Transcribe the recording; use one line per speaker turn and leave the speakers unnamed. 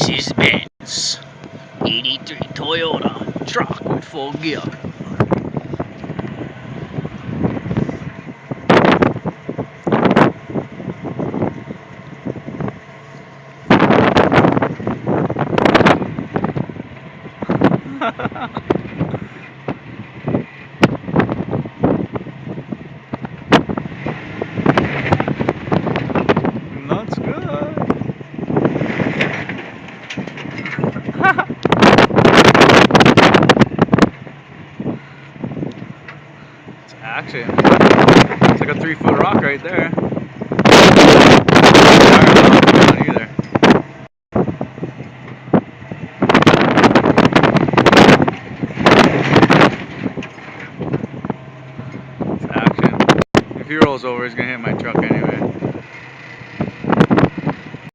Mercedes-Benz 83 Toyota truck with 4 gear.
Looks good. It's action. It's like a 3-foot rock right there. Not either. It's action. If he rolls over, he's gonna hit my truck anyway.